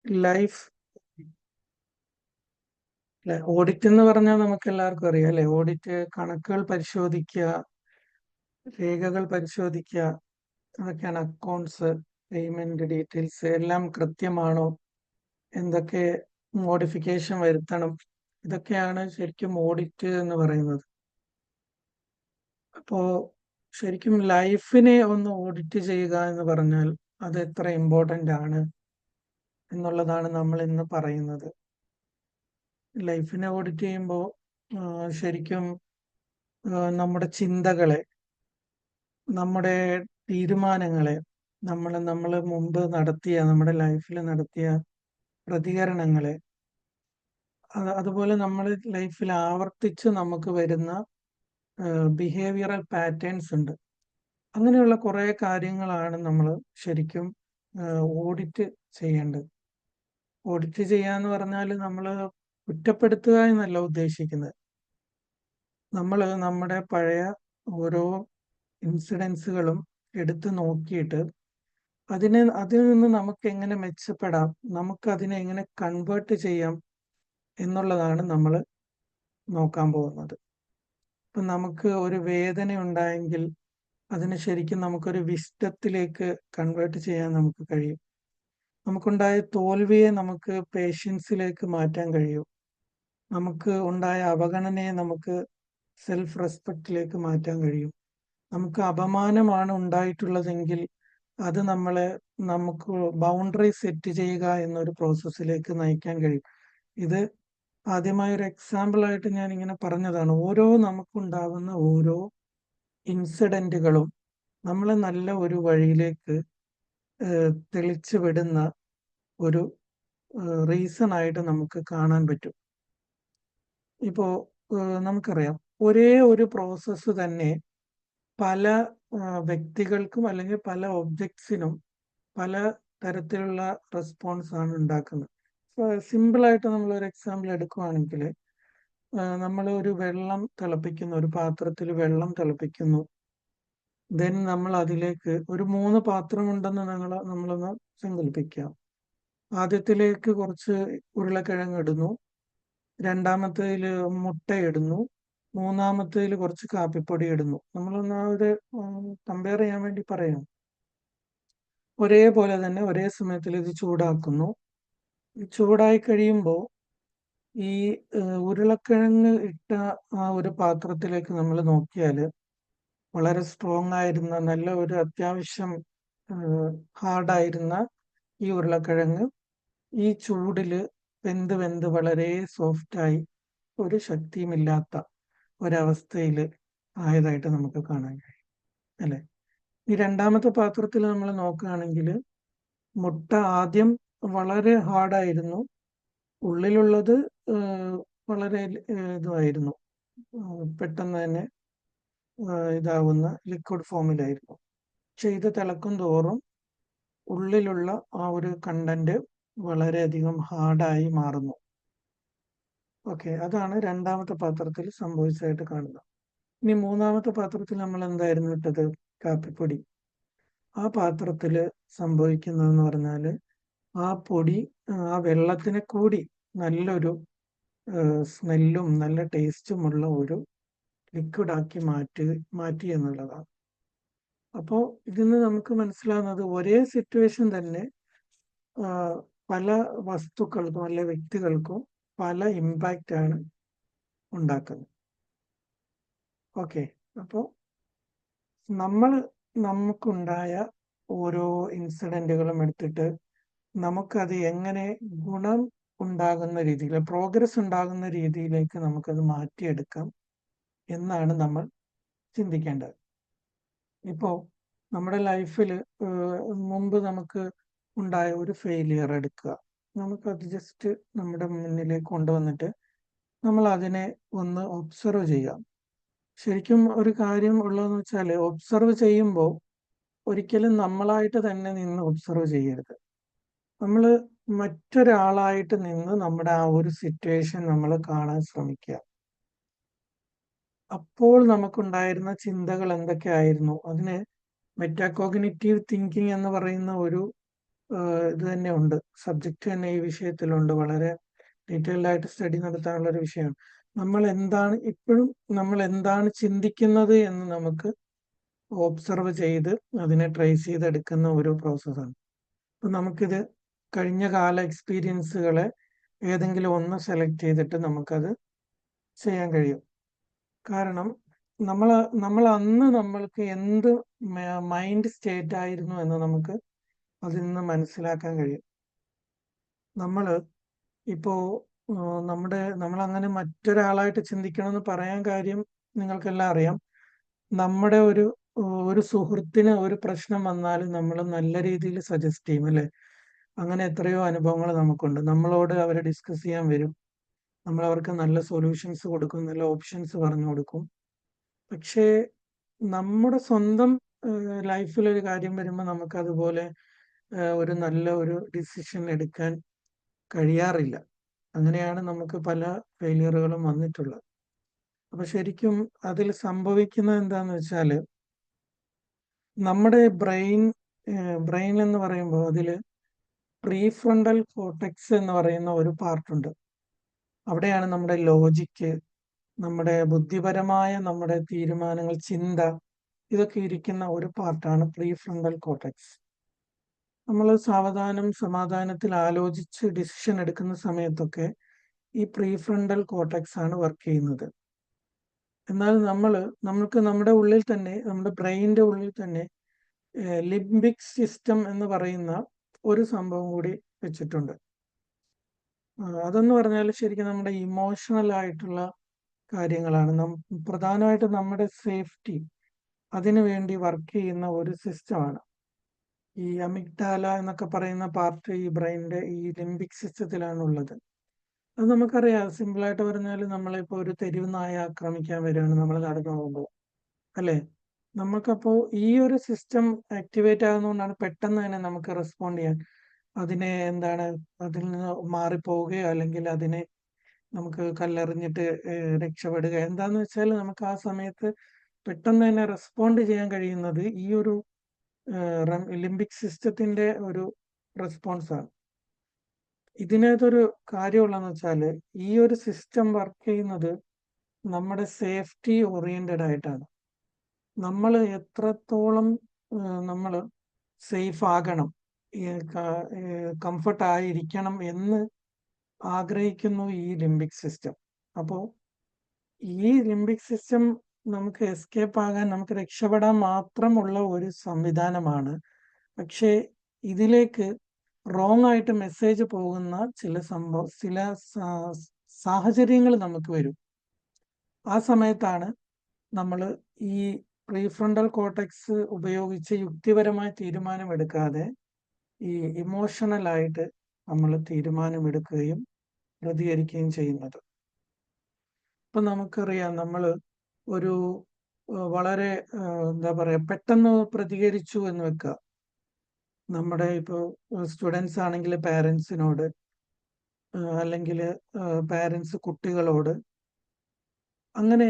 Life audit എന്ന് പറഞ്ഞാൽ നമുക്ക് എല്ലാവർക്കും അറിയാം അല്ലെ? ഓഡിറ്റ് കണക്കുകൾ പരിശോധിക്കുക, രേഖകൾ പരിശോധിക്കുക, അതൊക്കെയാണ് അക്കൗണ്ട്സ്. പേയ്മെന്റ് ഡീറ്റെയിൽസ് എല്ലാം കൃത്യമാണോ, എന്തൊക്കെ മോഡിഫിക്കേഷൻ വരുത്തണം, ഇതൊക്കെയാണ് ശരിക്കും ഓഡിറ്റ് എന്ന് പറയുന്നത്. അപ്പോ ശരിക്കും ലൈഫിനെ ഒന്ന് ഓഡിറ്റ് ചെയ്യുക എന്ന് പറഞ്ഞാൽ അത് എത്ര ഇമ്പോർട്ടന്റ് ആണ് എന്നുള്ളതാണ് നമ്മൾ ഇന്ന് പറയുന്നത്. ലൈഫിനെ ഓഡിറ്റ് ചെയ്യുമ്പോൾ ശരിക്കും നമ്മുടെ ചിന്തകളെ, നമ്മുടെ തീരുമാനങ്ങളെ, നമ്മൾ മുമ്പ് നടത്തിയ, നമ്മുടെ ലൈഫിൽ നടത്തിയ പ്രതികരണങ്ങളെ, അതുപോലെ നമ്മൾ ലൈഫിൽ ആവർത്തിച്ച് നമുക്ക് വരുന്ന ബിഹേവിയറൽ പാറ്റേൺസ് ഉണ്ട്. അങ്ങനെയുള്ള കുറെ കാര്യങ്ങളാണ് നമ്മൾ ശരിക്കും ഓഡിറ്റ് ചെയ്യേണ്ടത്. ഓഡിറ്റ് ചെയ്യാന്ന് പറഞ്ഞാൽ നമ്മൾ കുറ്റപ്പെടുത്തുക എന്നല്ല ഉദ്ദേശിക്കുന്നത്. നമ്മൾ നമ്മുടെ പഴയ ഓരോ ഇൻസിഡൻസുകളും എടുത്തു നോക്കിയിട്ട് അതിൽ നിന്ന് നമുക്ക് എങ്ങനെ മെച്ചപ്പെടാം, നമുക്ക് അതിനെ എങ്ങനെ കൺവേർട്ട് ചെയ്യാം എന്നുള്ളതാണ് നമ്മൾ നോക്കാൻ പോകുന്നത്. ഇപ്പം നമുക്ക് ഒരു വേദന ഉണ്ടായെങ്കിൽ അതിന് ശരിക്കും നമുക്കൊരു വിസ്ഡത്തിലേക്ക് കൺവേർട്ട് ചെയ്യാൻ നമുക്ക് കഴിയും. നമുക്കുണ്ടായ തോൽവിയെ നമുക്ക് പേഷ്യൻസിലേക്ക് മാറ്റാൻ കഴിയും. നമുക്ക് ഉണ്ടായ അവഗണനയെ നമുക്ക് സെൽഫ് റെസ്പെക്റ്റിലേക്ക് മാറ്റാൻ കഴിയും. നമുക്ക് അപമാനമാണ് ഉണ്ടായിട്ടുള്ളതെങ്കിൽ അത് നമുക്ക് ബൗണ്ടറി സെറ്റ് ചെയ്യുക എന്നൊരു പ്രോസസ്സിലേക്ക് നയിക്കാൻ കഴിയും. ഇത് ആദ്യമായ ഒരു എക്സാമ്പിൾ ആയിട്ട് ഞാൻ ഇങ്ങനെ പറഞ്ഞതാണ്. നമുക്കുണ്ടാകുന്ന ഓരോ ഇൻസിഡന്റുകളും നമ്മളെ നല്ല ഒരു വഴിയിലേക്ക് തെളിച്ചു വിടുന്ന ഒരു റീസൺ ആയിട്ട് നമുക്ക് കാണാൻ പറ്റും. ഇപ്പോ നമുക്കറിയാം, ഒരേ ഒരു പ്രോസസ്സ് തന്നെ പല വ്യക്തികൾക്കും അല്ലെങ്കിൽ പല ഒബ്ജക്ട്സിനും പല തരത്തിലുള്ള റെസ്പോൺസ് ആണ് ഉണ്ടാക്കുന്നത്. സിമ്പിൾ ആയിട്ട് നമ്മൾ ഒരു എക്സാമ്പിൾ എടുക്കുകയാണെങ്കിൽ, നമ്മൾ ഒരു ഒരു പാത്രത്തിൽ വെള്ളം തിളപ്പിക്കുന്നു. ദെൻ നമ്മൾ അതിലേക്ക് ഒരു 3 പാത്രമുണ്ടെന്ന് നമ്മളൊന്ന് സങ്കല്പിക്കാം. ആദ്യത്തിലേക്ക് കുറച്ച് ഉരുളക്കിഴങ്ങ് ഇടുന്നു, രണ്ടാമത്തേതിൽ മുട്ട ഇടുന്നു, മൂന്നാമത്തേതിൽ കുറച്ച് കാപ്പിപ്പൊടി ഇടുന്നു. നമ്മളൊന്ന് ഒരു കമ്പയർ ചെയ്യാൻ വേണ്ടി പറയാം. ഒരേപോലെ തന്നെ ഒരേ സമയത്തിൽ ഇത് ചൂടാക്കുന്നു. ചൂടായി കഴിയുമ്പോൾ ഈ ഉരുളക്കിഴങ്ങ് ഇട്ട ആ ഒരു പാത്രത്തിലേക്ക് നമ്മൾ നോക്കിയാൽ വളരെ സ്ട്രോങ് ആയിരുന്ന, നല്ല ഒരു അത്യാവശ്യം ഹാർഡായിരുന്ന ഈ ഉരുളക്കിഴങ്ങ് ഈ ചൂടില് വെന്ത് വളരെ സോഫ്റ്റായി ഒരു ശക്തിയുമില്ലാത്ത ഒരവസ്ഥയിൽ ആയതായിട്ട് നമുക്ക് കാണാൻ കഴിയും, അല്ലെ? ഈ രണ്ടാമത്തെ പാത്രത്തിൽ നമ്മൾ നോക്കുകയാണെങ്കിൽ മുട്ട ആദ്യം വളരെ ഹാർഡായിരുന്നു, ഉള്ളിലുള്ളത് വളരെ ഇതുമായിരുന്നു, പെട്ടെന്ന് തന്നെ ഇതാവുന്ന ലിക്വിഡ് ഫോമിലായിരുന്നു. പക്ഷെ ഇത് തിളക്കും തോറും ഉള്ളിലുള്ള ആ ഒരു കണ്ടന്റ് വളരെയധികം ഹാർഡായി മാറുന്നു. ഓക്കെ, അതാണ് രണ്ടാമത്തെ പാത്രത്തിൽ സംഭവിച്ചതായിട്ട് കാണുന്നത്. ഇനി മൂന്നാമത്തെ പാത്രത്തിൽ നമ്മൾ എന്തായിരുന്നു ഇട്ടത്? കാപ്പിപ്പൊടി. ആ പാത്രത്തിൽ സംഭവിക്കുന്നതെന്ന് പറഞ്ഞാൽ ആ പൊടി ആ വെള്ളത്തിനെ കൂടി നല്ലൊരു സ്മെല്ലും നല്ല ടേസ്റ്റുമുള്ള ഒരു ലിക്വിഡാക്കി മാറ്റി എന്നുള്ളതാണ്. അപ്പോൾ ഇതിന്ന് നമുക്ക് മനസ്സിലാകുന്നത് ഒരേ സിറ്റുവേഷൻ തന്നെ പല വസ്തുക്കൾക്കും അല്ലെ വ്യക്തികൾക്കും പല ഇമ്പാക്റ്റ് ആണ് ഉണ്ടാക്കുന്നത്. ഓക്കെ, അപ്പോൾ നമുക്കുണ്ടായ ഓരോ ഇൻസിഡന്റുകളും എടുത്തിട്ട് നമുക്കത് എങ്ങനെ ഗുണം ഉണ്ടാകുന്ന രീതിയിൽ, പ്രോഗ്രസ് ഉണ്ടാകുന്ന രീതിയിലേക്ക് നമുക്കത് മാറ്റിയെടുക്കാം എന്നാണ് നമ്മൾ ചിന്തിക്കേണ്ടത്. ഇപ്പോൾ നമ്മുടെ ലൈഫിൽ മുമ്പ് നമുക്ക് ഉണ്ടായ ഒരു ഫെയിലിയർ എടുക്കുക, നമുക്കത് ജസ്റ്റ് നമ്മുടെ മുന്നിലേക്ക് കൊണ്ടുവന്നിട്ട് നമ്മൾ അതിനെ ഒന്ന് ഒബ്സർവ് ചെയ്യാം. ശരിക്കും ഒരു കാര്യം ഉള്ളതെന്ന് വെച്ചാൽ, ഒബ്സർവ് ചെയ്യുമ്പോൾ ഒരിക്കലും നമ്മളായിട്ട് തന്നെ നിന്ന് ഒബ്സർവ് ചെയ്യരുത്. നമ്മൾ മറ്റൊരാളായിട്ട് നിന്ന് നമ്മുടെ ആ ഒരു സിറ്റുവേഷൻ നമ്മൾ കാണാൻ ശ്രമിക്കുക. അപ്പോൾ നമുക്കുണ്ടായിരുന്ന ചിന്തകൾ എന്തൊക്കെയായിരുന്നു, അതിന് മെറ്റാകോഗ്നിറ്റീവ് തിങ്കിങ് എന്ന് പറയുന്ന ഒരു ഇത് തന്നെ ഉണ്ട്, സബ്ജക്റ്റ് തന്നെ ഈ വിഷയത്തിലുണ്ട്. വളരെ ഡീറ്റെയിൽഡ് ആയിട്ട് സ്റ്റഡി നടത്താനുള്ള ഒരു വിഷയമാണ്. നമ്മൾ എന്താണ് ചിന്തിക്കുന്നത് എന്ന് നമുക്ക് ഒബ്സർവ് ചെയ്ത് അതിനെ ട്രേസ് ചെയ്തെടുക്കുന്ന ഒരു പ്രോസസ്സാണ്. അപ്പൊ നമുക്കിത് കഴിഞ്ഞ കാല എക്സ്പീരിയൻസുകളെ ഏതെങ്കിലും ഒന്ന് സെലക്ട് ചെയ്തിട്ട് നമുക്കത് ചെയ്യാൻ കഴിയും. കാരണം നമ്മൾ നമ്മൾ അന്ന് നമ്മൾക്ക് എന്ത് മൈൻഡ് സ്റ്റേറ്റ് ആയിരുന്നു എന്ന് നമുക്ക് അതിൽ നിന്ന് മനസ്സിലാക്കാൻ കഴിയും. നമ്മൾ ഇപ്പോ നമ്മളങ്ങനെ മറ്റൊരാളായിട്ട് ചിന്തിക്കണമെന്ന് പറയാൻ കാര്യം നിങ്ങൾക്കെല്ലാം അറിയാം. നമ്മുടെ ഒരു സുഹൃത്തിന് ഒരു പ്രശ്നം വന്നാൽ നമ്മൾ നല്ല രീതിയിൽ സജസ്റ്റ് ചെയ്യും, അല്ലെ? അങ്ങനെ എത്രയോ അനുഭവങ്ങൾ നമുക്കുണ്ട്. നമ്മളോട് അവരെ ഡിസ്കസ് ചെയ്യാൻ വരും, നമ്മൾ അവർക്ക് നല്ല സൊല്യൂഷൻസ് കൊടുക്കും, നല്ല ഓപ്ഷൻസ് പറഞ്ഞു കൊടുക്കും. പക്ഷേ നമ്മുടെ സ്വന്തം ലൈഫിൽ ഒരു കാര്യം വരുമ്പോൾ നമുക്ക് അതുപോലെ ഒരു നല്ല ഒരു ഡിസിഷൻ എടുക്കാൻ കഴിയാറില്ല. അങ്ങനെയാണ് നമുക്ക് പല ഫെയിലിയറുകളും വന്നിട്ടുള്ളത്. അപ്പൊ ശരിക്കും അതിൽ സംഭവിക്കുന്നത് എന്താന്ന് വെച്ചാല്, നമ്മുടെ ബ്രെയിൻ എന്ന് പറയുമ്പോൾ അതിൽ പ്രീഫ്രണ്ടൽ കോർട്ടെക്സ് എന്ന് പറയുന്ന ഒരു പാർട്ടുണ്ട്. അവിടെയാണ് നമ്മുടെ ലോജിക്ക്, നമ്മുടെ ബുദ്ധിപരമായ നമ്മുടെ തീരുമാനങ്ങൾ, ചിന്ത, ഇതൊക്കെ ഇരിക്കുന്ന ഒരു പാർട്ടാണ് പ്രീഫ്രണ്ടൽ കോർട്ടെക്സ്. നമ്മൾ സാവധാനം സമാധാനത്തിൽ ആലോചിച്ച് ഡിസിഷൻ എടുക്കുന്ന സമയത്തൊക്കെ ഈ പ്രീഫ്രണ്ടൽ കോർട്ടെക്സ് ആണ് വർക്ക് ചെയ്യുന്നത്. എന്നാൽ നമുക്ക് നമ്മുടെ ഉള്ളിൽ തന്നെ, നമ്മുടെ ബ്രെയിനിന്റെ ഉള്ളിൽ തന്നെ ലിംബിക് സിസ്റ്റം എന്ന് പറയുന്ന ഒരു സംഭവം കൂടി വെച്ചിട്ടുണ്ട്. അതെന്ന് പറഞ്ഞാൽ ശരിക്കും നമ്മുടെ ഇമോഷണൽ ആയിട്ടുള്ള കാര്യങ്ങളാണ്. പ്രധാനമായിട്ടും നമ്മുടെ സേഫ്റ്റി, അതിനു വേണ്ടി വർക്ക് ചെയ്യുന്ന ഒരു സിസ്റ്റമാണ്. ഈ അമിഗ്ഡാല എന്നൊക്കെ പറയുന്ന പാർട്ട് ഈ ബ്രെയിനിന്റെ ഈ ലിംബിക് സിസ്റ്റത്തിലാണ് ഉള്ളത്. അത് നമുക്കറിയാം. സിമ്പിളായിട്ട് പറഞ്ഞാൽ, നമ്മളിപ്പോ ഒരു തെരുവ് നായ ആക്രമിക്കാൻ വരികയാണ് നമ്മൾ നടന്നു പോകുമ്പോൾ, അല്ലെ? നമുക്കപ്പോ ഈ ഒരു സിസ്റ്റം ആക്ടിവേറ്റ് ആകുന്നതുകൊണ്ടാണ് പെട്ടെന്ന് തന്നെ നമുക്ക് റെസ്പോണ്ട് ചെയ്യാൻ, അതിനെ അതിൽ നിന്ന് മാറിപ്പോവുകയോ അല്ലെങ്കിൽ അതിനെ നമുക്ക് കല്ലെറിഞ്ഞിട്ട് രക്ഷപ്പെടുക, എന്താന്ന് വെച്ചാൽ നമുക്ക് ആ സമയത്ത് പെട്ടെന്ന് തന്നെ റെസ്പോണ്ട് ചെയ്യാൻ കഴിയുന്നത് ഈ ഒരു ലിംബിക് സിസ്റ്റത്തിന്റെ ഒരു റെസ്പോൺസാണ്. ഇതിനകത്തൊരു കാര്യമുള്ളതെന്ന് വെച്ചാല്, ഈ ഒരു സിസ്റ്റം വർക്ക് ചെയ്യുന്നത് നമ്മുടെ സേഫ്റ്റി ഓറിയന്റഡ് ആയിട്ടാണ്. നമ്മൾ എത്രത്തോളം നമ്മൾ സേഫ് ആകണം, കംഫർട്ട് ആയിരിക്കണം എന്ന് ആഗ്രഹിക്കുന്നു ഈ ലിംബിക് സിസ്റ്റം. അപ്പോൾ ഈ ലിംബിക് സിസ്റ്റം നമുക്ക് എസ്കേപ്പ് ആകാൻ, നമുക്ക് രക്ഷപ്പെടാൻ മാത്രമുള്ള ഒരു സംവിധാനമാണ്. പക്ഷേ ഇതിലേക്ക് റോങ് ആയിട്ട് മെസ്സേജ് പോകുന്ന ചില സാഹചര്യങ്ങൾ നമുക്ക് വരും. ആ സമയത്താണ് നമ്മൾ ഈ പ്രീഫ്രണ്ടൽ കോർട്ടെക്സ് ഉപയോഗിച്ച് യുക്തിപരമായ തീരുമാനമെടുക്കാതെ ഈ ഇമോഷണൽ ആയിട്ട് നമ്മൾ തീരുമാനമെടുക്കുകയും പ്രതികരിക്കുകയും ചെയ്യുന്നത്. ഇപ്പൊ നമുക്കറിയാം, നമ്മൾ ഒരു വളരെ എന്താ പറയാ, പെട്ടെന്ന് പ്രതികരിച്ചു എന്ന് വെക്കുക. നമ്മുടെ ഇപ്പോൾ സ്റ്റുഡൻസ് ആണെങ്കിൽ പാരൻസിനോട്, അല്ലെങ്കിൽ പാരൻസ് കുട്ടികളോട്, അങ്ങനെ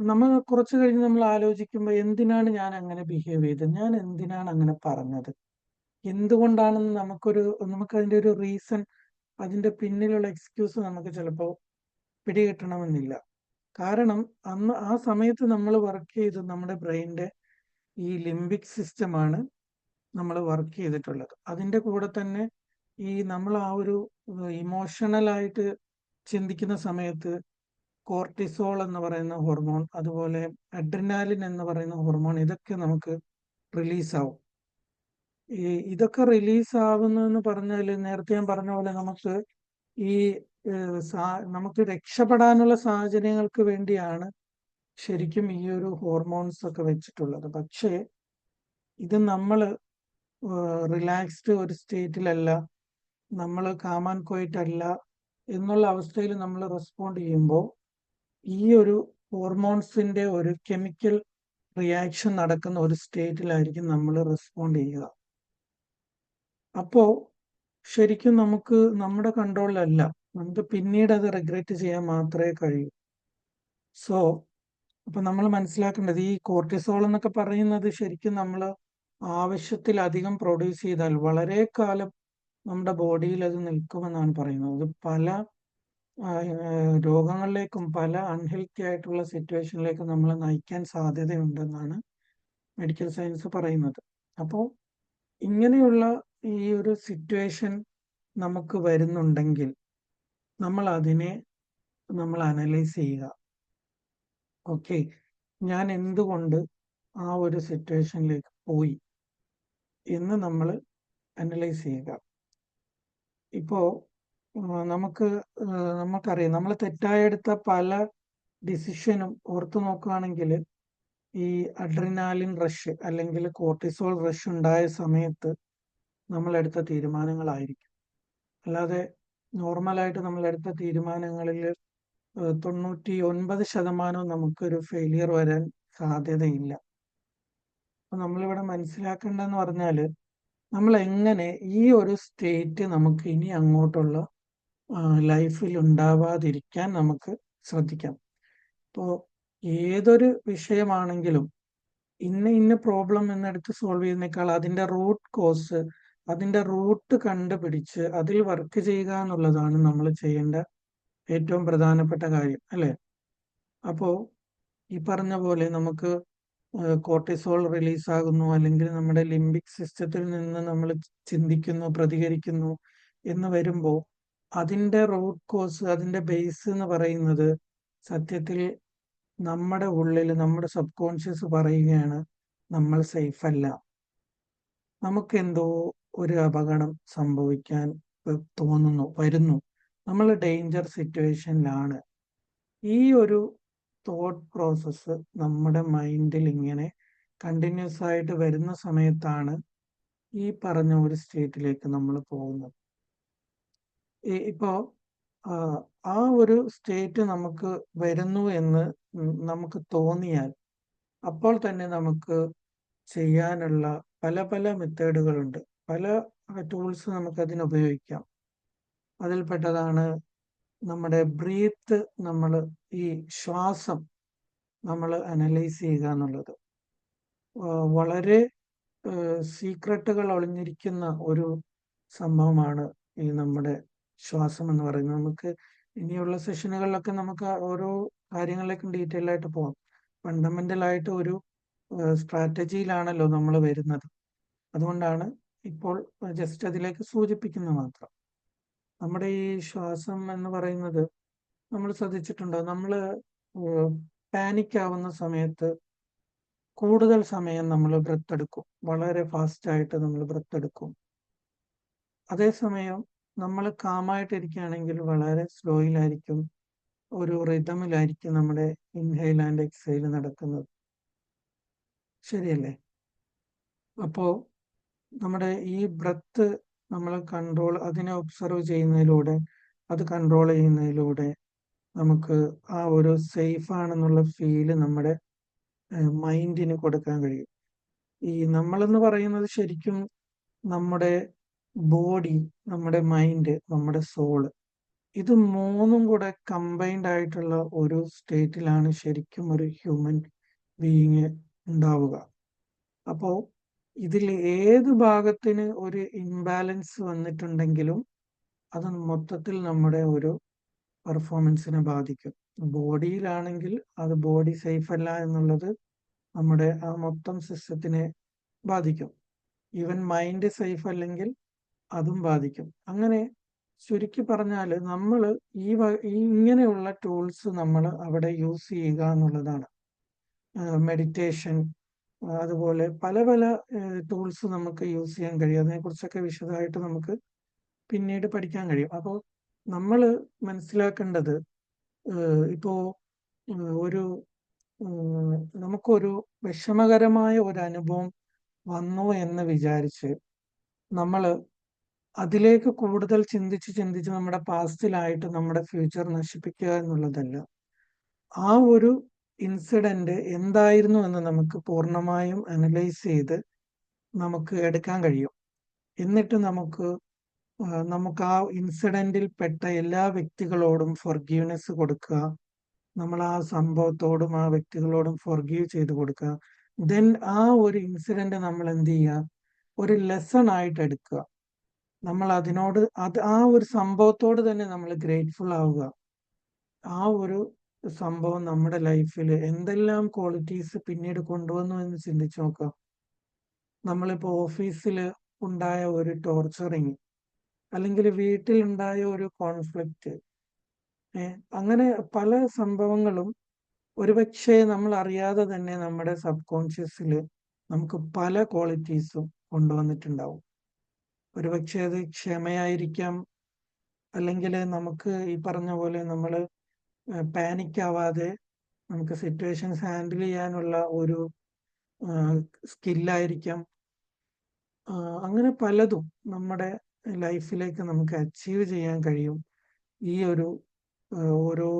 നമ്മൾ കുറച്ച് കഴിഞ്ഞ് നമ്മൾ ആലോചിക്കുമ്പോൾ, എന്തിനാണ് ഞാൻ അങ്ങനെ ബിഹേവ് ചെയ്തത്, ഞാൻ എന്തിനാണ് അങ്ങനെ പറഞ്ഞത്, എന്തുകൊണ്ടാണെന്ന് നമുക്ക് അതിന്റെ ഒരു റീസൺ, അതിന്റെ പിന്നിലുള്ള എക്സ്ക്യൂസ് നമുക്ക് ചിലപ്പോൾ പിടികിട്ടണമെന്നില്ല. കാരണം ആ സമയത്ത് നമ്മൾ വർക്ക് ചെയ്ത് നമ്മുടെ ബ്രെയിനിന്റെ ഈ ലിംബിക് സിസ്റ്റമാണ് നമ്മൾ വർക്ക് ചെയ്തിട്ടുള്ളത്. അതിന്റെ കൂടെ തന്നെ നമ്മൾ ആ ഒരു ഇമോഷണലായിട്ട് ചിന്തിക്കുന്ന സമയത്ത് കോർട്ടിസോൾ എന്ന് പറയുന്ന ഹോർമോൺ, അതുപോലെ അഡ്രിനാലിൻ എന്ന് പറയുന്ന ഹോർമോൺ, ഇതൊക്കെ നമുക്ക് റിലീസാവും. ഇതൊക്കെ റിലീസ് ആവുന്നതെന്ന് പറഞ്ഞാൽ, നേരത്തെ ഞാൻ പറഞ്ഞ പോലെ ഈ നമുക്ക് രക്ഷപ്പെടാനുള്ള സാഹചര്യങ്ങൾക്ക് വേണ്ടിയാണ് ശരിക്കും ഈ ഒരു ഹോർമോൺസ് ഒക്കെ വെച്ചിട്ടുള്ളത്. പക്ഷേ ഇത് നമ്മൾ റിലാക്സ്ഡ് ഒരു സ്റ്റേറ്റിലല്ല, നമ്മൾ കാം ആൻഡ് ക്വയറ്റ് അല്ല എന്നുള്ള അവസ്ഥയിൽ നമ്മൾ റെസ്പോണ്ട് ചെയ്യുമ്പോൾ ഈ ഒരു ഹോർമോൺസിന്റെ ഒരു കെമിക്കൽ റിയാക്ഷൻ നടക്കുന്ന ഒരു സ്റ്റേറ്റിലായിരിക്കും നമ്മൾ റെസ്പോണ്ട് ചെയ്യുക. അപ്പോ ശരിക്കും നമുക്ക് നമ്മുടെ കൺട്രോളിലല്ല, നമുക്ക് പിന്നീട് അത് റിഗ്രറ്റ് ചെയ്യാൻ മാത്രമേ കഴിയൂ. സോ അപ്പൊ നമ്മൾ മനസ്സിലാക്കേണ്ടത്, ഈ കോർട്ടിസോൾ എന്നൊക്കെ പറയുന്നത് ശരിക്കും നമ്മൾ ആവശ്യത്തിലധികം പ്രൊഡ്യൂസ് ചെയ്താൽ വളരെ കാലം നമ്മുടെ ബോഡിയിൽ അത് നിൽക്കുമെന്നാണ് പറയുന്നത്. അത് പല രോഗങ്ങളിലേക്കും പല അൺഹെൽത്തി ആയിട്ടുള്ള സിറ്റുവേഷനിലേക്കും നമ്മളെ നയിക്കാൻ സാധ്യതയുണ്ടെന്നാണ് മെഡിക്കൽ സയൻസ് പറയുന്നത്. അപ്പോൾ ഇങ്ങനെയുള്ള ഈ ഒരു സിറ്റുവേഷൻ നമുക്ക് വരുന്നുണ്ടെങ്കിൽ നമ്മൾ അതിനെ അനലൈസ് ചെയ്യുക. ഓക്കെ, ഞാൻ എന്തുകൊണ്ട് ആ ഒരു സിറ്റുവേഷനിലേക്ക് പോയി എന്ന് നമ്മൾ അനലൈസ് ചെയ്യുക. ഇപ്പോ നമുക്കറിയാം, നമ്മൾ തെറ്റായി എടുത്ത പല ഡിസിഷനും ഓർത്തു നോക്കുകയാണെങ്കിൽ ഈ അഡ്രിനാലിൻ റഷ് അല്ലെങ്കിൽ കോർട്ടിസോൾ റഷ് ഉണ്ടായ സമയത്ത് നമ്മൾ എടുത്ത തീരുമാനങ്ങളായിരിക്കും. അല്ലാതെ നോർമലായിട്ട് നമ്മൾ എടുത്ത തീരുമാനങ്ങളിൽ 99% നമുക്കൊരു ഫെയിലിയർ വരാൻ സാധ്യതയില്ല. അപ്പൊ നമ്മളിവിടെ മനസ്സിലാക്കേണ്ടതെന്ന് പറഞ്ഞാല് നമ്മൾ എങ്ങനെ ഈ ഒരു സ്റ്റേറ്റ് നമുക്ക് ഇനി അങ്ങോട്ടുള്ള ലൈഫിൽ ഉണ്ടാവാതിരിക്കാൻ നമുക്ക് ശ്രദ്ധിക്കാം. ഇപ്പോൾ ഏതൊരു വിഷയമാണെങ്കിലും ഇന്ന പ്രോബ്ലം എന്നെടുത്ത് സോൾവ് ചെയ്യുന്നേക്കാൾ അതിന്റെ റൂട്ട് കോസ്, അതിന്റെ റൂട്ട് കണ്ടുപിടിച്ച് അതിൽ വർക്ക് ചെയ്യുക എന്നുള്ളതാണ് നമ്മൾ ചെയ്യേണ്ട ഏറ്റവും പ്രധാനപ്പെട്ട കാര്യം, അല്ലെ? അപ്പോ ഈ പറഞ്ഞ പോലെ നമുക്ക് കോർട്ടിസോൾ റിലീസ് ആകുന്നു, അല്ലെങ്കിൽ നമ്മുടെ ലിംബിക് സിസ്റ്റത്തിൽ നിന്ന് നമ്മൾ ചിന്തിക്കുന്നു, പ്രതികരിക്കുന്നു എന്ന് വരുമ്പോൾ അതിന്റെ റൂട്ട് കോസ്, അതിന്റെ ബേസ് എന്ന് പറയുന്നത് സത്യത്തിൽ നമ്മുടെ ഉള്ളിൽ നമ്മുടെ സബ് കോൺഷ്യസ് പറയുകയാണ് നമ്മൾ സേഫ് അല്ല, നമുക്കെന്തോ ഒരു അപകടം സംഭവിക്കാൻ വരുന്നു, നമ്മൾ ഡേഞ്ചർ സിറ്റുവേഷനിലാണ്. ഈ ഒരു തോട്ട് പ്രോസസ്സ് നമ്മുടെ മൈൻഡിൽ ഇങ്ങനെ കണ്ടിന്യൂസ് ആയിട്ട് വരുന്ന സമയത്താണ് ഈ പറഞ്ഞ ഒരു സ്റ്റേറ്റിലേക്ക് നമ്മൾ പോകുന്നത്. ഇപ്പോ ആ ഒരു സ്റ്റേറ്റ് നമുക്ക് വരുന്നു എന്ന് നമുക്ക് തോന്നിയാൽ അപ്പോൾ തന്നെ നമുക്ക് ചെയ്യാനുള്ള പല പല മെത്തേഡുകളുണ്ട്, പല ടൂൾസ് നമുക്ക് അതിന് ഉപയോഗിക്കാം. അതിൽപ്പെട്ടതാണ് നമ്മുടെ ബ്രീത്ത്, നമ്മൾ ഈ ശ്വാസം നമ്മൾ അനലൈസ് ചെയ്യുക എന്നുള്ളത്. വളരെ സീക്രട്ടുകൾ ഒളിഞ്ഞിരിക്കുന്ന ഒരു സംഭവമാണ് ഈ നമ്മുടെ ശ്വാസം എന്ന് പറയുന്നത്. നമുക്ക് ഇനിയുള്ള സെഷനുകളിലൊക്കെ നമുക്ക് ഓരോ കാര്യങ്ങളിലേക്കും ഡീറ്റെയിൽ ആയിട്ട് പോകാം. ഫണ്ടമെന്റൽ ആയിട്ട് ഒരു സ്ട്രാറ്റജിയിലാണല്ലോ നമ്മൾ വരുന്നത്. അതുകൊണ്ടാണ് ഇപ്പോൾ ജസ്റ്റ് അതിലേക്ക് സൂചിപ്പിക്കുന്നത് മാത്രം. നമ്മുടെ ഈ ശ്വാസം എന്ന് പറയുന്നത് നമ്മൾ ശ്രദ്ധിച്ചിട്ടുണ്ടോ? നമ്മൾ പാനിക് ആവുന്ന സമയത്ത് കൂടുതൽ സമയം നമ്മൾ ബ്രെത്ത് എടുക്കും, വളരെ ഫാസ്റ്റ് ആയിട്ട് നമ്മൾ ബ്രെത്ത് എടുക്കും. അതേസമയം നമ്മൾ കാമായിട്ടിരിക്കുകയാണെങ്കിൽ വളരെ സ്ലോയിലായിരിക്കും, ഒരു റിതമിലായിരിക്കും നമ്മുടെ ഇൻഹെയിൽ ആൻഡ് എക്സെയിൽ നടക്കുന്നത്. ശരിയല്ലേ? അപ്പോ നമ്മുടെ ഈ ബ്രെത്ത് നമ്മൾ അതിനെ ഒബ്സർവ് ചെയ്യുന്നതിലൂടെ, അത് കൺട്രോൾ ചെയ്യുന്നതിലൂടെ നമുക്ക് ആ ഒരു സേഫ് ആണെന്നുള്ള ഫീല് നമ്മുടെ മൈൻഡിന് കൊടുക്കാൻ കഴിയും. ഈ നമ്മളെന്ന് പറയുന്നത് ശരിക്കും നമ്മുടെ ബോഡി, നമ്മുടെ മൈൻഡ്, നമ്മുടെ സോള്, ഇത് മൂന്നും കൂടെ കമ്പൈൻഡ് ആയിട്ടുള്ള ഒരു സ്റ്റേറ്റിലാണ് ശരിക്കും ഒരു ഹ്യൂമൻ ബീയിങ് ഉണ്ടാവുക. അപ്പോൾ ഇതിൽ ഏത് ഭാഗത്തിന് ഒരു ഇംബാലൻസ് വന്നിട്ടുണ്ടെങ്കിലും അത് മൊത്തത്തിൽ നമ്മുടെ ഒരു പെർഫോമൻസിനെ ബാധിക്കും. ബോഡിയിലാണെങ്കിൽ അത് ബോഡി സേഫ് അല്ല എന്നുള്ളത് നമ്മുടെ ആ മൊത്തം സിസ്റ്റത്തിനെ ബാധിക്കും. ഈവൻ മൈൻഡ് സേഫ് അല്ലെങ്കിൽ അതും ബാധിക്കും. അങ്ങനെ ചുരുക്കി പറഞ്ഞാൽ നമ്മൾ ഇങ്ങനെയുള്ള ടൂൾസ് നമ്മൾ അവിടെ യൂസ് ചെയ്യുക എന്നുള്ളതാണ്. മെഡിറ്റേഷൻ, അതുപോലെ പല പല ടൂൾസ് നമുക്ക് യൂസ് ചെയ്യാൻ കഴിയും. അതിനെക്കുറിച്ചൊക്കെ വിശദമായിട്ട് നമുക്ക് പിന്നീട് പഠിക്കാൻ കഴിയും. അപ്പോൾ നമ്മൾ മനസ്സിലാക്കേണ്ടത്, ഇപ്പോ ഒരു നമുക്കൊരു വിഷമകരമായ ഒരു അനുഭവം വന്നു എന്ന് വിചാരിച്ച് നമ്മൾ അതിലേക്ക് കൂടുതൽ ചിന്തിച്ച് നമ്മുടെ പാസ്റ്റിലായിട്ട് നമ്മുടെ ഫ്യൂച്ചർ നശിപ്പിക്കുക എന്നുള്ളതല്ല. ആ ഒരു ഇൻസിഡന്റ് എന്തായിരുന്നു എന്ന് നമുക്ക് പൂർണ്ണമായും അനലൈസ് ചെയ്ത് നമുക്ക് എടുക്കാൻ കഴിയും. എന്നിട്ട് നമുക്ക് ആ ഇൻസിഡന്റിൽ പെട്ട എല്ലാ വ്യക്തികളോടും ഫൊർഗീവ്നെസ് കൊടുക്കുക, നമ്മൾ ആ സംഭവത്തോടും ആ വ്യക്തികളോടും ഫൊർഗീവ് ചെയ്ത് കൊടുക്കുക. ദെൻ ആ ഒരു ഇൻസിഡന്റ് നമ്മൾ എന്ത് ചെയ്യുക, ഒരു ലെസൺ ആയിട്ട് എടുക്കുക. നമ്മൾ അതിനോട് ആ ഒരു സംഭവത്തോട് തന്നെ നമ്മൾ ഗ്രേറ്റ്ഫുൾ ആവുക. ആ ഒരു സംഭവം നമ്മുടെ ലൈഫിൽ എന്തെല്ലാം ക്വാളിറ്റീസ് പിന്നീട് കൊണ്ടുവന്നു എന്ന് ചിന്തിച്ചു നോക്കാം. നമ്മളിപ്പോ ഓഫീസിൽ ഉണ്ടായ ഒരു ടോർച്ചറിങ്, അല്ലെങ്കിൽ വീട്ടിൽ ഉണ്ടായ ഒരു കോൺഫ്ലിക്റ്റ്, അങ്ങനെ പല സംഭവങ്ങളും ഒരുപക്ഷെ നമ്മൾ അറിയാതെ തന്നെ നമ്മുടെ സബ് കോൺഷ്യസിൽ നമുക്ക് പല ക്വാളിറ്റീസും കൊണ്ടുവന്നിട്ടുണ്ടാവും. ഒരുപക്ഷെ അത് ക്ഷമയായിരിക്കാം, അല്ലെങ്കിൽ നമുക്ക് ഈ പറഞ്ഞ പോലെ നമ്മൾ പാനിക് ആവാതെ നമുക്ക് സിറ്റുവേഷൻസ് ഹാൻഡിൽ ചെയ്യാനുള്ള ഒരു സ്കില്ലായിരിക്കാം. അങ്ങനെ പലതും നമ്മുടെ ലൈഫിലേക്ക് നമുക്ക് അച്ചീവ് ചെയ്യാൻ കഴിയും. ഈ ഒരു ഓരോ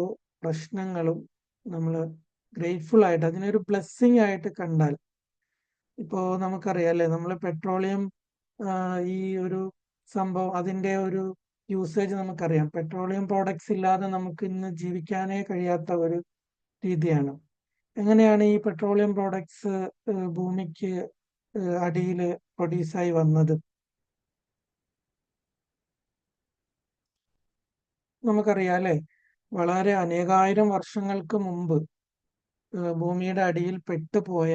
പ്രശ്നങ്ങളും നമ്മൾ ഗ്രേറ്റ്ഫുൾ ആയിട്ട് അതിനൊരു ബ്ലെസ്സിങ് ആയിട്ട് കണ്ടാൽ, ഇപ്പോ നമുക്കറിയാം അല്ലേ, നമ്മൾ പെട്രോളിയം ഈ ഒരു സംഭവം അതിന്റെ ഒരു യൂസേജ് നമുക്കറിയാം. പെട്രോളിയം പ്രോഡക്ട്സ് ഇല്ലാതെ നമുക്ക് ഇന്ന് ജീവിക്കാനേ കഴിയാത്ത ഒരു രീതിയാണ്. എങ്ങനെയാണ് ഈ പെട്രോളിയം പ്രോഡക്ട്സ് ഭൂമിക്ക് അടിയിൽ പ്രൊഡ്യൂസായി വന്നത്? നമുക്കറിയാം അല്ലേ, വളരെ അനേകായിരം വർഷങ്ങൾക്ക് മുമ്പ് ഭൂമിയുടെ അടിയിൽ പെട്ടുപോയ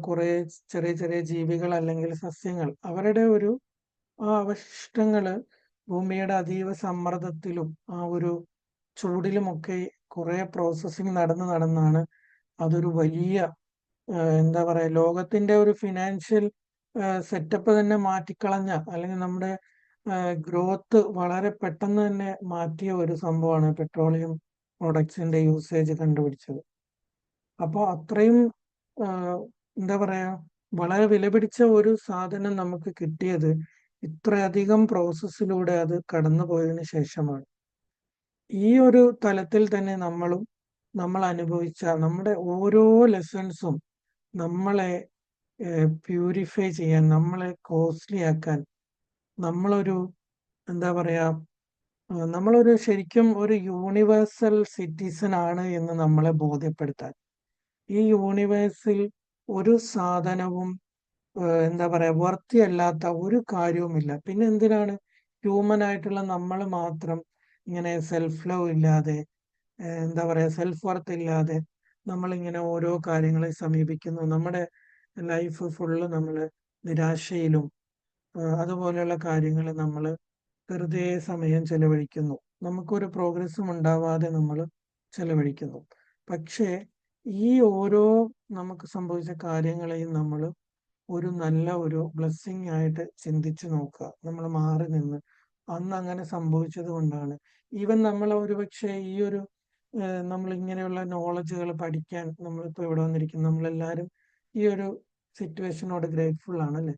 കുറെ ചെറിയ ചെറിയ ജീവികൾ അല്ലെങ്കിൽ സസ്യങ്ങൾ, അവരുടെ ഒരു ആ അവശിഷ്ടങ്ങള് ഭൂമിയുടെ അതീവ സമ്മർദ്ദത്തിലും ആ ഒരു ചൂടിലുമൊക്കെ കുറെ പ്രോസസ്സിങ് നടന്നാണ് അതൊരു വലിയ എന്താ പറയാ, ലോകത്തിന്റെ ഒരു ഫിനാൻഷ്യൽ സെറ്റപ്പ് തന്നെ മാറ്റിക്കളഞ്ഞ, അല്ലെങ്കിൽ നമ്മുടെ ഗ്രോത്ത് വളരെ പെട്ടെന്ന് തന്നെ മാറ്റിയ ഒരു സംഭവമാണ് പെട്രോളിയം പ്രൊഡക്ട്സിന്റെ യൂസേജ് കണ്ടുപിടിച്ചത്. അപ്പോൾ അത്രയും എന്താ പറയാ, വളരെ വിലപിടിച്ച ഒരു സാധനം നമുക്ക് കിട്ടിയത് ഇത്രയധികം പ്രോസസ്സിലൂടെ അത് കടന്നു പോയതിനു ശേഷമാണ്. ഈ ഒരു തലത്തിൽ തന്നെ നമ്മൾ അനുഭവിച്ച നമ്മുടെ ഓരോ ലെസൺസും നമ്മളെ പ്യൂരിഫൈ ചെയ്യാൻ, നമ്മളെ കോസ്റ്റ്ലി ആക്കാൻ, നമ്മളൊരു എന്താ പറയാ, നമ്മളൊരു ശരിക്കും ഒരു യൂണിവേഴ്സൽ സിറ്റിസൺ ആണ് എന്ന് നമ്മളെ ബോധ്യപ്പെടുത്താൻ. ഈ യൂണിവേഴ്സിൽ ഒരു സാധനവും എന്താ പറയാ വർത്തിയല്ലാത്ത ഒരു കാര്യവുമില്ല. പിന്നെ എന്തിനാണ് ഹ്യൂമൻ ആയിട്ടുള്ള നമ്മൾ മാത്രം ഇങ്ങനെ സെൽഫ് ലവ് ഇല്ലാതെ, എന്താ പറയാ സെൽഫ് വർത്ത് ഇല്ലാതെ നമ്മളിങ്ങനെ ഓരോ കാര്യങ്ങളെ സമീപിക്കുന്നു. നമ്മുടെ ലൈഫ് ഫുള്ള് നമ്മൾ നിരാശയിലും അതുപോലെയുള്ള കാര്യങ്ങൾ നമ്മൾ വെറുതെ സമയം ചെലവഴിക്കുന്നു. നമുക്കൊരു പ്രോഗ്രസ്സും ഉണ്ടാവാതെ നമ്മൾ ചെലവഴിക്കുന്നു. പക്ഷേ ഈ ഓരോ നമുക്ക് സംഭവിച്ച കാര്യങ്ങളെയും നമ്മൾ ഒരു നല്ല ഒരു ബ്ലെസ്സിങ് ആയിട്ട് ചിന്തിച്ചു നോക്കുക. നമ്മൾ മാറി നിന്ന് അന്ന് അങ്ങനെ സംഭവിച്ചത് കൊണ്ടാണ് ഈവൻ നമ്മൾ ഒരുപക്ഷെ ഈ ഒരു നമ്മൾ ഇങ്ങനെയുള്ള നോളജുകൾ പഠിക്കാൻ നമ്മളിപ്പോൾ ഇവിടെ വന്നിരിക്കുന്നു. നമ്മളെല്ലാവരും ഈ ഒരു സിറ്റുവേഷനോട് ഗ്രേറ്റ്ഫുൾ ആണ് അല്ലേ.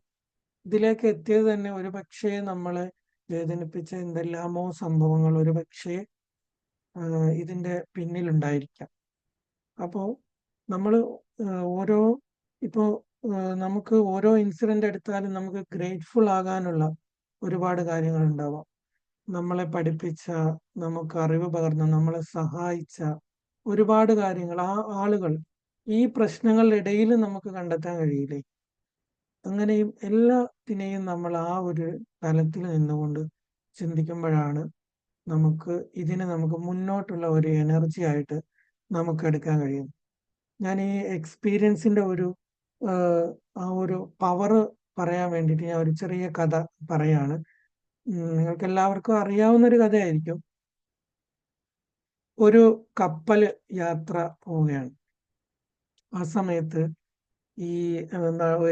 ഇതിലേക്ക് എത്തിയത് തന്നെ ഒരു പക്ഷേ നമ്മളെ വേദനിപ്പിച്ച എന്തെല്ലാമോ സംഭവങ്ങൾ ഒരു പക്ഷേ ഇതിന്റെ പിന്നിലുണ്ടായിരിക്കാം. അപ്പോൾ നമ്മൾ ഓരോ ഇപ്പോൾ നമുക്ക് ഓരോ ഇൻസിഡന്റ് എടുത്താലും നമുക്ക് ഗ്രേറ്റ്ഫുൾ ആകാനുള്ള ഒരുപാട് കാര്യങ്ങൾ ഉണ്ടാവാം. നമ്മളെ പഠിപ്പിച്ച, നമുക്ക് അറിവ് പകർന്ന, നമ്മളെ സഹായിച്ച ഒരുപാട് കാര്യങ്ങൾ, ആ ആളുകൾ ഈ പ്രശ്നങ്ങളുടെ ഇടയിൽ നമുക്ക് കണ്ടെത്താൻ കഴിയില്ലേ. അങ്ങനെയും എല്ലാത്തിനെയും നമ്മൾ ആ ഒരു തലത്തിൽ നിന്നുകൊണ്ട് ചിന്തിക്കുമ്പോഴാണ് നമുക്ക് മുന്നോട്ടുള്ള ഒരു എനർജി ആയിട്ട് നമുക്ക് എടുക്കാൻ കഴിയും. ഞാൻ ഈ എക്സ്പീരിയൻസിന്റെ ഒരു ആ ഒരു പവർ പറയാൻ വേണ്ടിയിട്ട് ഞാൻ ഒരു ചെറിയ കഥ പറയാണ്. നിങ്ങൾക്ക് എല്ലാവർക്കും അറിയാവുന്ന ഒരു കഥയായിരിക്കും. ഒരു കപ്പൽ യാത്ര പോവുകയാണ്. ആ സമയത്ത് ഈ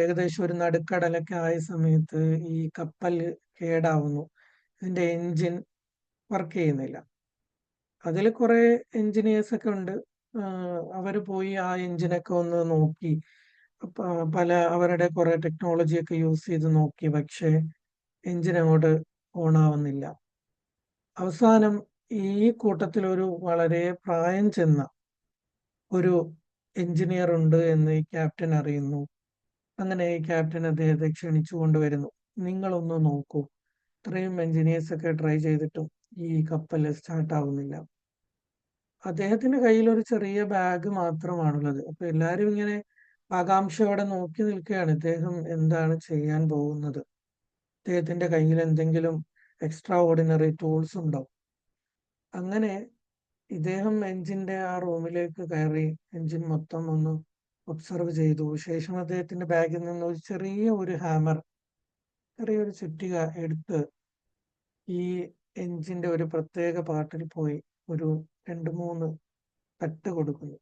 ഏകദേശം ഒരു നടുക്കടലൊക്കെ ആയ സമയത്ത് ഈ കപ്പൽ കേടാവുന്നു. ഇതിന്റെ എൻജിൻ വർക്ക് ചെയ്യുന്നില്ല. അതിൽ കുറെ എഞ്ചിനീയേഴ്സ് ഒക്കെ ഉണ്ട്. അവർ പോയി ആ എഞ്ചിനൊക്കെ ഒന്ന് നോക്കി, പല അവരുടെ കുറെ ടെക്നോളജി ഒക്കെ യൂസ് ചെയ്ത് നോക്കി. പക്ഷേ എഞ്ചിൻ അങ്ങോട്ട് ഓൺ ആവുന്നില്ല. അവസാനം ഈ കൂട്ടത്തിൽ ഒരു വളരെ പ്രായം ചെന്ന ഒരു എഞ്ചിനീയർ ഉണ്ട് എന്ന് ഈ ക്യാപ്റ്റൻ അറിയുന്നു. അങ്ങനെ ഈ ക്യാപ്റ്റൻ അദ്ദേഹത്തെ ക്ഷണിച്ചു കൊണ്ടുവരുന്നു. നിങ്ങളൊന്ന് നോക്കൂ, ഇത്രയും എഞ്ചിനീയേഴ്സ് ഒക്കെ ട്രൈ ചെയ്തിട്ടും ഈ കപ്പൽ സ്റ്റാർട്ട് ആവുന്നില്ല. അദ്ദേഹത്തിന്റെ കയ്യിൽ ഒരു ചെറിയ ബാഗ് മാത്രമാണുള്ളത്. അപ്പൊ എല്ലാരും ഇങ്ങനെ ആകാംക്ഷയോടെ നോക്കി നിൽക്കുകയാണ് ഇദ്ദേഹം എന്താണ് ചെയ്യാൻ പോകുന്നത്. ഇദ്ദേഹത്തിന്റെ കയ്യിൽ എന്തെങ്കിലും എക്സ്ട്രാ ഓർഡിനറി ടൂൾസ് ഉണ്ടോ? അങ്ങനെ ഇദ്ദേഹം എഞ്ചിന്റെ ആ റൂമിലേക്ക് കയറി എഞ്ചിൻ മൊത്തം ഒന്ന് ഒബ്സർവ് ചെയ്തു. ശേഷം അദ്ദേഹത്തിന്റെ ബാഗിൽ നിന്ന് ഒരു ചെറിയൊരു ഹാമർ, ചെറിയൊരു ചുറ്റിക എടുത്ത് ഈ എഞ്ചിന്റെ ഒരു പ്രത്യേക പാർട്ടിൽ പോയി ഒരു 2-3 തട്ട് കൊടുക്കുന്നു.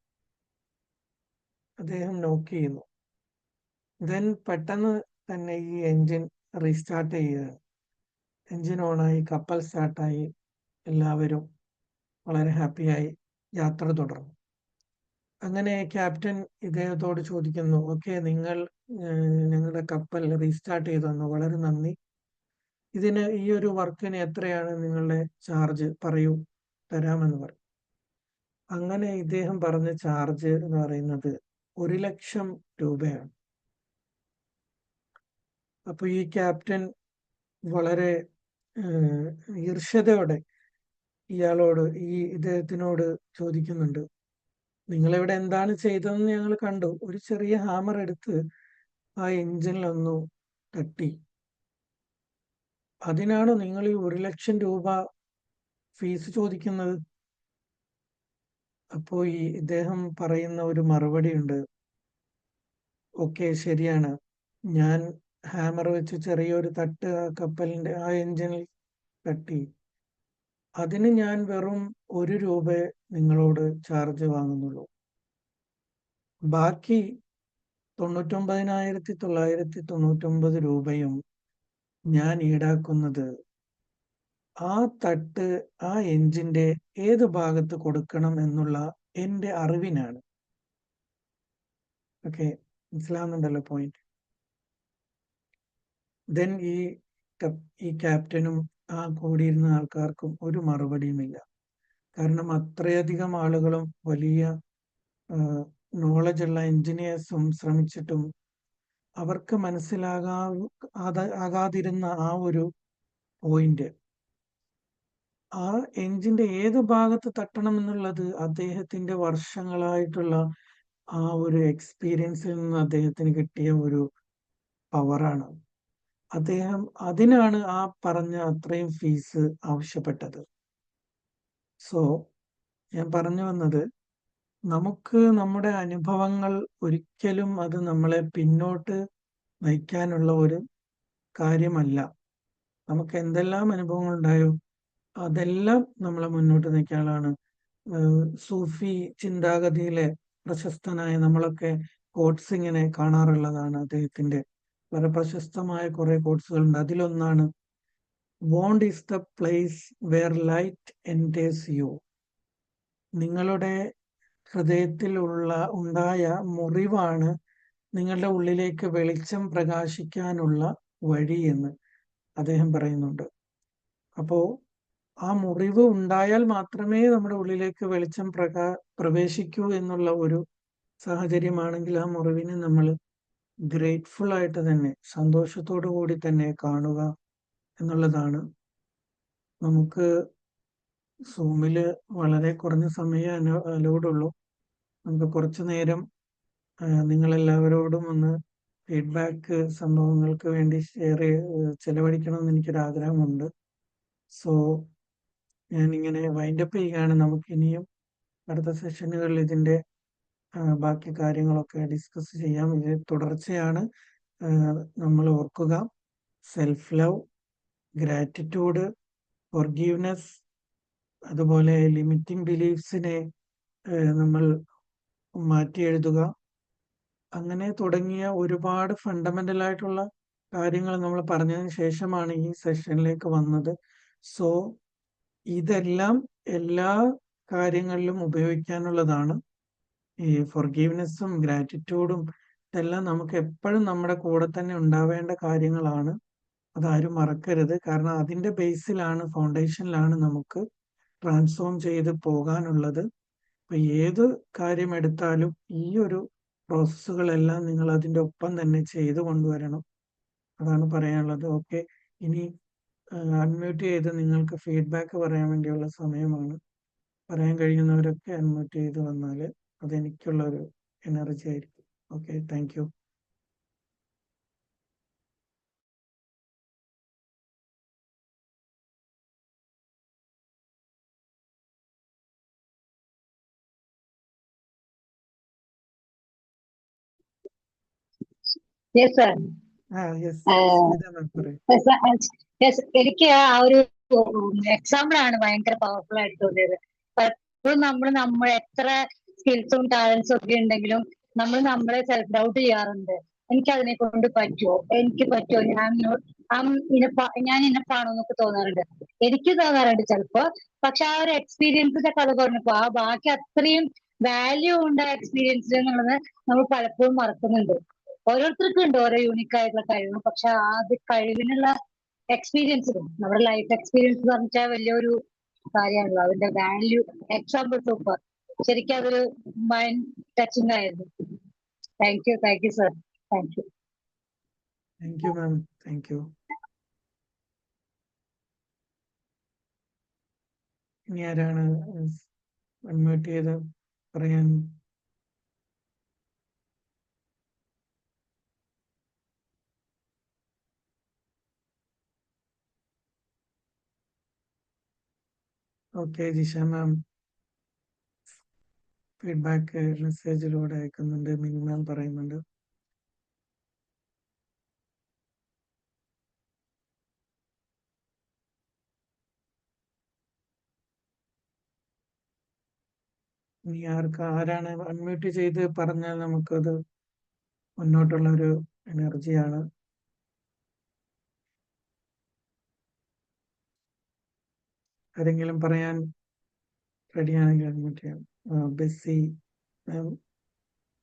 അദ്ദേഹം നോക്ക് ചെയ്യുന്നു. ദെൻ പെട്ടെന്ന് തന്നെ ഈ എഞ്ചിൻ റീസ്റ്റാർട്ട് ചെയ്യുകയാണ്. എഞ്ചിൻ ഓണായി, കപ്പൽ സ്റ്റാർട്ടായി, എല്ലാവരും വളരെ ഹാപ്പിയായി യാത്ര തുടർന്നു. അങ്ങനെ ക്യാപ്റ്റൻ ഇദ്ദേഹത്തോട് ചോദിക്കുന്നു, ഓക്കെ, നിങ്ങൾ ഞങ്ങളുടെ കപ്പൽ റീസ്റ്റാർട്ട് ചെയ്തു തന്നു, വളരെ നന്ദി. ഈ ഒരു വർക്കിന് എത്രയാണ് നിങ്ങളുടെ ചാർജ്, പറയൂ, തരാമെന്ന് പറയും. അങ്ങനെ ഇദ്ദേഹം പറഞ്ഞ ചാർജ് എന്ന് പറയുന്നത് 1,00,000 രൂപയാണ്. അപ്പൊ ഈ ക്യാപ്റ്റൻ വളരെ ഈർഷ്യതയോടെ ഇദ്ദേഹത്തിനോട് ചോദിക്കുന്നുണ്ട്, നിങ്ങളിവിടെ എന്താണ് ചെയ്തതെന്ന് ഞങ്ങൾ കണ്ടു. ഒരു ചെറിയ ഹാമർ എടുത്ത് ആ എഞ്ചിനിലൊന്നു തട്ടി, അതിനാണോ നിങ്ങൾ ഈ 1,00,000 രൂപ ഫീസ് ചോദിക്കുന്നത്? അപ്പോ ഇദ്ദേഹം പറയുന്ന ഒരു മറുപടി ഉണ്ട്, ഓക്കെ, ശരിയാണ്, ഞാൻ ഹാമർ വെച്ച് ചെറിയൊരു തട്ട് ആ കപ്പലിന്റെ ആ എഞ്ചിനിൽ തട്ടി, അതിന് ഞാൻ വെറും 1 രൂപ നിങ്ങളോട് ചാർജ് വാങ്ങുന്നുള്ളൂ. ബാക്കി 99,999 രൂപയും ഞാൻ ഈടാക്കുന്നത് ആ തട്ട് ആ എഞ്ചിന്റെ ഏത് ഭാഗത്ത് കൊടുക്കണം എന്നുള്ള എന്റെ അറിവിനാണ്. ഓക്കെ, മനസ്സിലാവുന്നുണ്ടല്ലോ പോയിന്റ്? ദെൻ ഈ ക്യാപ്റ്റനും ആ കൂടിയിരുന്ന ആൾക്കാർക്കും ഒരു മറുപടിയുമില്ല. കാരണം അത്രയധികം ആളുകളും വലിയ നോളജ് ഉള്ള എഞ്ചിനീയേഴ്സും ശ്രമിച്ചിട്ടും അവർക്ക് ആകാതിരുന്ന ആ ഒരു പോയിന്റ്, ആ എഞ്ചിന്റെ ഏത് ഭാഗത്ത് തട്ടണം എന്നുള്ളത് അദ്ദേഹത്തിന്റെ വർഷങ്ങളായിട്ടുള്ള ആ ഒരു എക്സ്പീരിയൻസിൽ നിന്ന് അദ്ദേഹത്തിന് കിട്ടിയ ഒരു പവറാണ്. അതിനാണ് ആ പറഞ്ഞ അത്രയും ഫീസ് ആവശ്യപ്പെട്ടത്. സോ ഞാൻ പറഞ്ഞു വന്നത്, നമുക്ക് നമ്മുടെ അനുഭവങ്ങൾ ഒരിക്കലും അത് നമ്മളെ പിന്നോട്ട് നയിക്കാനുള്ള ഒരു കാര്യമല്ല. നമുക്ക് എന്തെല്ലാം അനുഭവങ്ങൾ ഉണ്ടായോ അതെല്ലാം നമ്മളെ മുന്നോട്ട് നയിക്കാനാണ്. സൂഫി ചിന്താഗതിയിലെ പ്രശസ്തനായ, നമ്മളൊക്കെ കോട്സ് ഇങ്ങനെ കാണാറുള്ളതാണ്, അദ്ദേഹത്തിന്റെ വളരെ പ്രശസ്തമായ കുറെ കോട്സുകളുണ്ട്. അതിലൊന്നാണ്, wound is the place where light enters you. നിങ്ങളുടെ ഹൃദയത്തിൽ ഉണ്ടായ മുറിവാണ് നിങ്ങളുടെ ഉള്ളിലേക്ക് വെളിച്ചം പ്രകാശിക്കാനുള്ള വഴി എന്ന് അദ്ദേഹം പറയുന്നുണ്ട്. അപ്പോ ആ മുറിവ് ഉണ്ടായാൽ മാത്രമേ നമ്മുടെ ഉള്ളിലേക്ക് വെളിച്ചം പ്രവേശിക്കൂ എന്നുള്ള ഒരു സാഹചര്യമാണെങ്കിൽ ആ മുറിവിനെ നമ്മൾ ഗ്രേറ്റ്ഫുൾ ആയിട്ട് തന്നെ, സന്തോഷത്തോടു കൂടി തന്നെ കാണുക എന്നുള്ളതാണ്. നമുക്ക് സൂമില് വളരെ കുറഞ്ഞ സമയം അലൗഡുള്ളൂ. നമുക്ക് കുറച്ചു നേരം നിങ്ങളെല്ലാവരോടും ഒന്ന് ഫീഡ്ബാക്ക് സംഭവങ്ങൾക്ക് വേണ്ടി ചെലവഴിക്കണമെന്ന് എനിക്കൊരാഗ്രഹമുണ്ട്. സോ ഞാനിങ്ങനെ വൈൻഡപ്പ് ചെയ്യുകയാണ്. നമുക്ക് ഇനിയും അടുത്ത സെഷനുകളിൽ ഇതിന്റെ ബാക്കി കാര്യങ്ങളൊക്കെ ഡിസ്കസ് ചെയ്യാം. ഇത് തുടർച്ചയാണ്. നമ്മൾ ഓർക്കുക, സെൽഫ് ലവ്, ഗ്രാറ്റിറ്റ്യൂഡ്, ഫോർഗീവ്നെസ്, അതുപോലെ ലിമിറ്റിംഗ് ബിലീഫ്സിനെ നമ്മൾ മാറ്റി എഴുതുക, അങ്ങനെ തുടങ്ങിയ ഒരുപാട് ഫണ്ടമെന്റൽ ആയിട്ടുള്ള കാര്യങ്ങൾ നമ്മൾ പറഞ്ഞതിന് ശേഷമാണ് ഈ സെഷനിലേക്ക് വന്നത്. സോ ഇതെല്ലാം എല്ലാ കാര്യങ്ങളിലും ഉപയോഗിക്കാനുള്ളതാണ്. ഈ ഫോർഗീവ്നെസ്സും ഗ്രാറ്റിറ്റ്യൂഡും ഇതെല്ലാം നമുക്ക് എപ്പോഴും നമ്മുടെ കൂടെ തന്നെ ഉണ്ടാവേണ്ട കാര്യങ്ങളാണ്. അതാരും മറക്കരുത്. കാരണം അതിന്റെ ബേസിലാണ്, ഫൗണ്ടേഷനിലാണ് നമുക്ക് ട്രാൻസ്ഫോം ചെയ്ത് പോകാനുള്ളത്. അപ്പൊ ഏത് കാര്യം എടുത്താലും ഈ ഒരു പ്രോസസ്സുകളെല്ലാം നിങ്ങൾ അതിന്റെ ഒപ്പം തന്നെ ചെയ്തു കൊണ്ടുവരണം. അതാണ് പറയാനുള്ളത്. ഓക്കെ, ഇനി അൺമ്യൂട്ട് ചെയ്ത് നിങ്ങൾക്ക് ഫീഡ്ബാക്ക് പറയാൻ വേണ്ടിയുള്ള സമയമാണ്. പറയാൻ കഴിയുന്നവരൊക്കെ അൺമ്യൂട്ട് ചെയ്ത് വന്നാൽ അതെനിക്കുള്ള ഒരു എനർജി ആയിരിക്കും. Okay, thank you. Yes, sir. Yes, ah Smita ma'am, പറയൂ. yes, yes, എനിക്ക് ആ ഒരു എക്സാമ്പിൾ ആണ് ഭയങ്കര പവർഫുൾ ആയിട്ട് തോന്നിയത്. പലപ്പോഴും നമ്മൾ എത്ര സ്കിൽസും ടാലൻസും ഒക്കെ ഉണ്ടെങ്കിലും നമ്മൾ നമ്മളെ സെൽഫ് ഡൗട്ട് ചെയ്യാറുണ്ട്. എനിക്ക് അതിനെ കൊണ്ട് പറ്റുമോ, എനിക്ക് പറ്റുമോ, ഞാൻ ഇനപ്പാണോ എന്നൊക്കെ തോന്നാറുണ്ട്. എനിക്ക് തോന്നാറുണ്ട് ചിലപ്പോ. പക്ഷെ ആ ഒരു എക്സ്പീരിയൻസിന്റെ കഥ പറഞ്ഞപ്പോ ആ ബാക്കി അത്രയും വാല്യൂ ഉണ്ട് ആ എക്സ്പീരിയൻസിൽ എന്നുള്ളത് നമ്മൾ പലപ്പോഴും മറക്കുന്നുണ്ട്. ഓരോരുത്തർക്കും ഉണ്ട് ഓരോ യൂണിക് ആയിട്ടുള്ള കഴിവ്. പക്ഷെ ആ കഴിവിനുള്ള എക്സ്പീരിയൻസ്, നമ്മുടെ ലൈഫ് എക്സ്പീരിയൻസ് എന്ന് പറഞ്ഞാൽ വലിയൊരു കാര്യമാണല്ലോ. അതിന്റെ വാല്യൂ, എക്സാമ്പിൾ സൂപ്പർ. ശരിക്കും അതൊരു മൈൻഡ് ടച്ചിങ് ആയിരുന്നു. Thank you sir. Thank you. Thank you, ma'am. Thank you. ഇനി ആരാണ് അൺമ്യൂട്ട് ചെയ്ത് പറയാൻ? ഓക്കെ, ജിഷ മാം ഫീഡ്ബാക്ക് മെസ്സേജിലൂടെ അയക്കുന്നുണ്ട്. മിനി മാം പറയുന്നുണ്ട്. ഇനി ആരാണ് അൺമ്യൂട്ട് ചെയ്ത് പറഞ്ഞാൽ നമുക്കത് മുന്നോട്ടുള്ള ഒരു എനർജിയാണ്. ആരെങ്കിലും പറയാൻ റെഡിയാണെങ്കിൽ അൺമ്യൂട്ട് ചെയ്യാം. ബെസ്സി മാം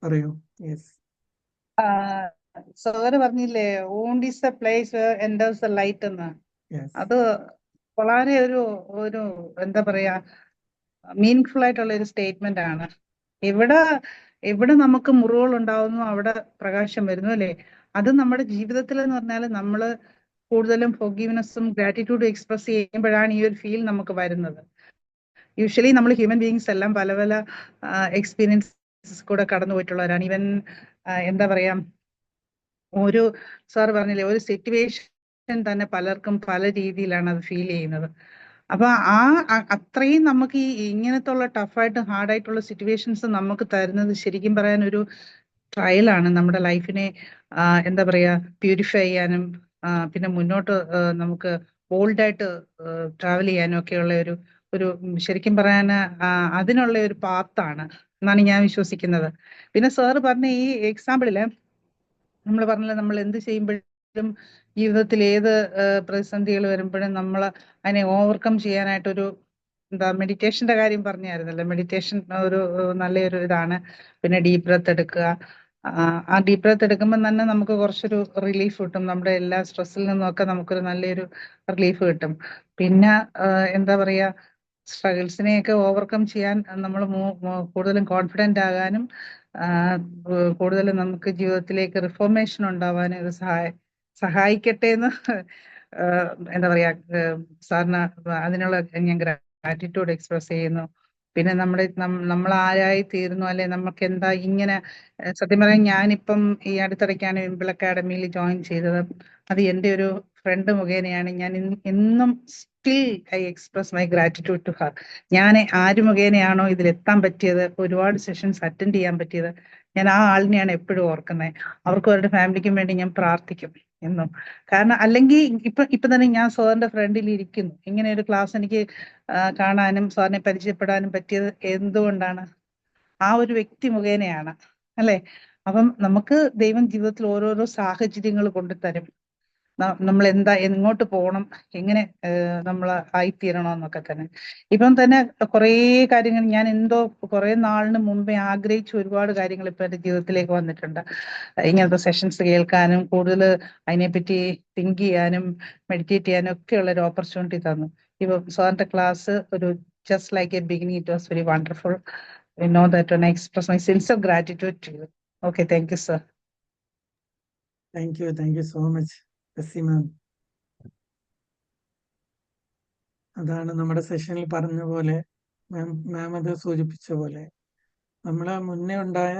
പറയൂ. യെസ്. സാറ് പറഞ്ഞില്ലേ wound is the place enters the light എന്ന്. യെസ്. അത് വളരെ ഒരു ഒരു എന്താ പറയാ മീനിങ്ഫുൾ ആയിട്ടുള്ള ഒരു സ്റ്റേറ്റ്മെന്റ് ആണ്. എവിടെ എവിടെ നമുക്ക് മുറിവുകൾ ഉണ്ടാവുന്നു അവിടെ പ്രകാശം വരുന്നു അല്ലേ. അത് നമ്മുടെ ജീവിതത്തിൽ എന്ന് പറഞ്ഞാൽ നമ്മൾ കൂടുതലും ഫോർഗീവ്നെസ്സും ഗ്രാറ്റിറ്റ്യൂഡും എക്സ്പ്രസ് ചെയ്യുമ്പോഴാണ് ഈ ഒരു ഫീൽ നമുക്ക് വരുന്നത്. യൂഷ്വലി നമ്മൾ ഹ്യൂമൻ ബീങ്സ് എല്ലാം പല പല എക്സ്പീരിയൻസസ് കൂടെ കടന്നു പോയിട്ടുള്ളവരാണ്. ഈവൻ എന്താ പറയാ, ഒരു സാർ പറഞ്ഞില്ലേ ഒരു സിറ്റുവേഷൻ തന്നെ പലർക്കും പല രീതിയിലാണ് അത് ഫീൽ ചെയ്യുന്നത്. അപ്പൊ അത്രയും നമുക്ക് ഈ ഇങ്ങനത്തെ ഉള്ള ടഫായിട്ട് ഹാർഡായിട്ടുള്ള സിറ്റുവേഷൻസ് നമുക്ക് തരുന്നത് ശരിക്കും പറയാൻ ഒരു ട്രയലാണ് നമ്മുടെ ലൈഫിനെ എന്താ പറയാ പ്യൂരിഫൈ ചെയ്യാനും പിന്നെ മുന്നോട്ട് നമുക്ക് ബോൾഡായിട്ട് ട്രാവൽ ചെയ്യാനും ഒക്കെയുള്ള ഒരു ഒരു ശരിക്കും പറയാൻ അതിനുള്ള ഒരു പാത്താണ് എന്നാണ് ഞാൻ വിശ്വസിക്കുന്നത്. പിന്നെ സാറ് പറഞ്ഞ ഈ എക്സാമ്പിളില് നമ്മൾ പറഞ്ഞില്ല നമ്മൾ എന്ത് ചെയ്യുമ്പോഴും ജീവിതത്തിൽ ഏത് പ്രതിസന്ധികൾ വരുമ്പോഴും നമ്മൾ അതിനെ ഓവർകം ചെയ്യാനായിട്ടൊരു എന്താ മെഡിറ്റേഷന്റെ കാര്യം പറഞ്ഞായിരുന്നല്ലോ. മെഡിറ്റേഷൻ ഒരു നല്ലൊരു ഇതാണ്. പിന്നെ ഡീപ് ബ്രത്ത് എടുക്കുക. ആ ഡീപ് ബ്രത്ത് എടുക്കുമ്പോൾ തന്നെ നമുക്ക് കുറച്ചൊരു റിലീഫ് കിട്ടും. നമ്മുടെ എല്ലാ സ്ട്രെസ്സിൽ നിന്നൊക്കെ നമുക്കൊരു നല്ലൊരു റിലീഫ് കിട്ടും. പിന്നെ എന്താ പറയാ സ്ട്രഗിൾസിനെയൊക്കെ ഓവർകം ചെയ്യാൻ നമ്മൾ കൂടുതലും കോൺഫിഡന്റ് ആകാനും കൂടുതലും നമുക്ക് ജീവിതത്തിലേക്ക് റിഫോർമേഷൻ ഉണ്ടാവാനും ഇത് സഹായിക്കട്ടെ എന്ന് എന്താ പറയാ സാറിന് അതിനുള്ള ഞാൻ ഗ്രാറ്റിറ്റ്യൂഡ് എക്സ്പ്രസ് ചെയ്യുന്നു. പിന്നെ നമ്മൾ ആരായി തീരുന്നു അല്ലെ, നമുക്ക് എന്താ ഇങ്ങനെ സത്യം പറയാൻ ഞാനിപ്പം ഈ അടുത്തിടയ്ക്കാണ് വിംബിൾ അക്കാഡമിയിൽ ജോയിൻ ചെയ്തത്. അത് എൻ്റെ ഒരു ഫ്രണ്ട് മുഖേനയാണ്. ഞാൻ എന്നും still I express my gratitude to her. ഞാൻ ആര് മുഖേനയാണോ ഇതിലെത്താൻ പറ്റിയത്, ഒരുപാട് സെഷൻസ് അറ്റൻഡ് ചെയ്യാൻ പറ്റിയത്, ഞാൻ ആ ആളിനെയാണ് എപ്പോഴും ഓർക്കുന്നത്. അവർക്കും അവരുടെ ഫാമിലിക്കും വേണ്ടി ഞാൻ പ്രാർത്ഥിക്കും എന്നും. കാരണം അല്ലെങ്കിൽ ഇപ്പൊ തന്നെ ഞാൻ സാറിന്റെ ഫ്രണ്ടിൽ ഇരിക്കുന്നു. ഇങ്ങനെ ഒരു ക്ലാസ് എനിക്ക് കാണാനും സാറിനെ പരിചയപ്പെടാനും പറ്റിയത് എന്തുകൊണ്ടാണ്? ആ ഒരു വ്യക്തി മുഖേനയാണ് അല്ലെ. അപ്പം നമുക്ക് ദൈവം ജീവിതത്തിൽ ഓരോരോ സാഹചര്യങ്ങൾ കൊണ്ടുതരും. നമ്മൾ എന്താ എങ്ങോട്ട് പോകണം, എങ്ങനെ നമ്മൾ ആയിത്തീരണം എന്നൊക്കെ തന്നെ. ഇപ്പം തന്നെ കുറേ കാര്യങ്ങൾ ഞാൻ കുറെ നാളിന് മുമ്പേ ആഗ്രഹിച്ച ഒരുപാട് കാര്യങ്ങൾ ഇപ്പൊ എന്റെ ജീവിതത്തിലേക്ക് വന്നിട്ടുണ്ട്. ഇങ്ങനത്തെ സെഷൻസ് കേൾക്കാനും കൂടുതൽ അതിനെപ്പറ്റി തിങ്ക് ചെയ്യാനും മെഡിറ്റേറ്റ് ചെയ്യാനും ഒക്കെ ഉള്ള ഒരു ഓപ്പർച്യൂണിറ്റി തന്നു. ഇപ്പൊ സാറിന്റെ ക്ലാസ് ഒരു just like A beginning, it was very wonderful. I know that when I express my sincere gratitude to you. Okay, thank you, sir. Thank you so much, Bessie ma'am. അതാണ് നമ്മുടെ സെഷനിൽ പറഞ്ഞ പോലെ മാം അത് സൂചിപ്പിച്ച പോലെ നമ്മളെ മുന്നേ ഉണ്ടായ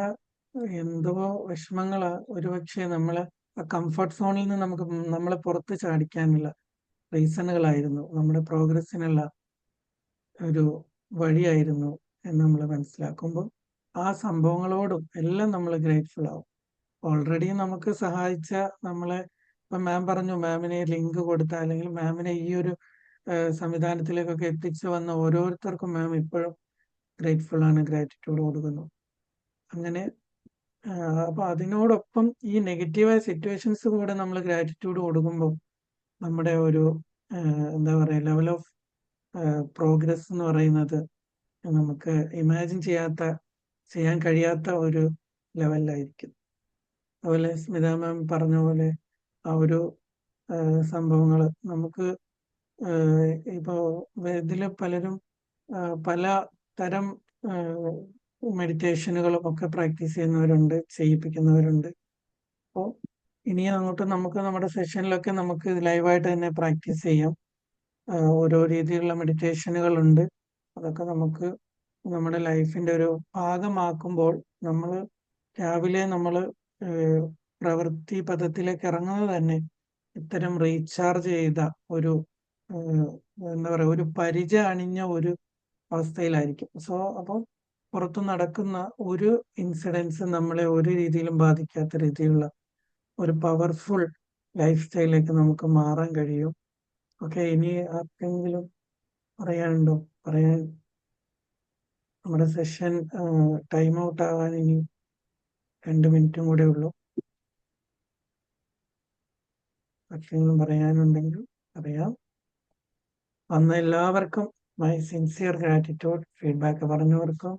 എന്തോ വിഷമങ്ങളാ ഒരുപക്ഷെ നമ്മളെ ആ കംഫർട്ട് സോണിൽ നിന്ന് നമുക്ക് നമ്മളെ പുറത്ത് ചാടിക്കാനുള്ള റീസണുകളായിരുന്നു, നമ്മുടെ പ്രോഗ്രസ്സിനുള്ള ഒരു വഴിയായിരുന്നു എന്ന് നമ്മൾ മനസ്സിലാക്കുമ്പോൾ ആ സംഭവങ്ങളോടും എല്ലാം നമ്മൾ ഗ്രേറ്റ്ഫുൾ ആവും. ഓൾറെഡി നമുക്ക് സഹായിച്ച നമ്മളെ, ഇപ്പൊ മാം പറഞ്ഞു മാമിനെ ലിങ്ക് കൊടുത്ത അല്ലെങ്കിൽ മാമിനെ ഈ ഒരു സംവിധാനത്തിലേക്കൊക്കെ എത്തിച്ചു വന്ന ഓരോരുത്തർക്കും മാം ഇപ്പോഴും ഗ്രേറ്റ്ഫുൾ ആണ്, ഗ്രാറ്റിറ്റ്യൂഡ് കൊടുക്കുന്നു. അങ്ങനെ അപ്പൊ അതിനോടൊപ്പം ഈ നെഗറ്റീവായ സിറ്റുവേഷൻസ് കൂടെ നമ്മൾ ഗ്രാറ്റിറ്റ്യൂഡ് കൊടുക്കുമ്പോൾ നമ്മുടെ ഒരു എന്താ പറയാ ലെവൽ ഓഫ് പ്രോഗ്രസ് എന്ന് പറയുന്നത് നമുക്ക് ഇമാജിൻ ചെയ്യാൻ കഴിയാത്ത ഒരു ലെവലിലായിരിക്കും. അതുപോലെ സ്മിത മാം പറഞ്ഞ പോലെ ആ ഒരു സംഭവങ്ങൾ നമുക്ക് ഇപ്പോൾ ഇതില് പലരും പല തരം മെഡിറ്റേഷനുകളും ഒക്കെ പ്രാക്ടീസ് ചെയ്യുന്നവരുണ്ട്, ചെയ്യിപ്പിക്കുന്നവരുണ്ട്. അപ്പോൾ ഇനി അങ്ങോട്ട് നമുക്ക് നമ്മുടെ സെഷനിലൊക്കെ നമുക്ക് ലൈവായിട്ട് തന്നെ പ്രാക്ടീസ് ചെയ്യാം. ഓരോ രീതിയിലുള്ള മെഡിറ്റേഷനുകളുണ്ട്. അതൊക്കെ നമുക്ക് നമ്മുടെ ലൈഫിന്റെ ഒരു ഭാഗമാക്കുമ്പോൾ നമ്മൾ രാവിലെ നമ്മൾ പ്രവൃത്തി പദത്തിലേക്ക് ഇറങ്ങുന്നത് തന്നെ ഇത്തരം റീചാർജ് ചെയ്ത ഒരു എന്താ പറയുക ഒരു പരിച അണിഞ്ഞ ഒരു അവസ്ഥയിലായിരിക്കും. സോ അപ്പം പുറത്തു നടക്കുന്ന ഒരു ഇൻസിഡൻസ് നമ്മളെ ഒരു രീതിയിലും ബാധിക്കാത്ത രീതിയിലുള്ള ഒരു പവർഫുൾ ലൈഫ് സ്റ്റൈലിലേക്ക് നമുക്ക് മാറാൻ കഴിയും. ഓക്കെ, ഇനി ആർക്കെങ്കിലും പറയാനുണ്ടോ? പറയാൻ നമ്മുടെ സെഷൻ ടൈം ഔട്ട് ആവാൻ ഇനി 2 മിനിറ്റും കൂടെ ഉള്ളൂ. ആർക്കെങ്കിലും പറയാനുണ്ടെങ്കിൽ പറയാം. വന്ന എല്ലാവർക്കും മൈ സിൻസിയർ ഗ്രാറ്റിറ്റ്യൂഡ്. ഫീഡ്ബാക്ക് പറഞ്ഞവർക്കും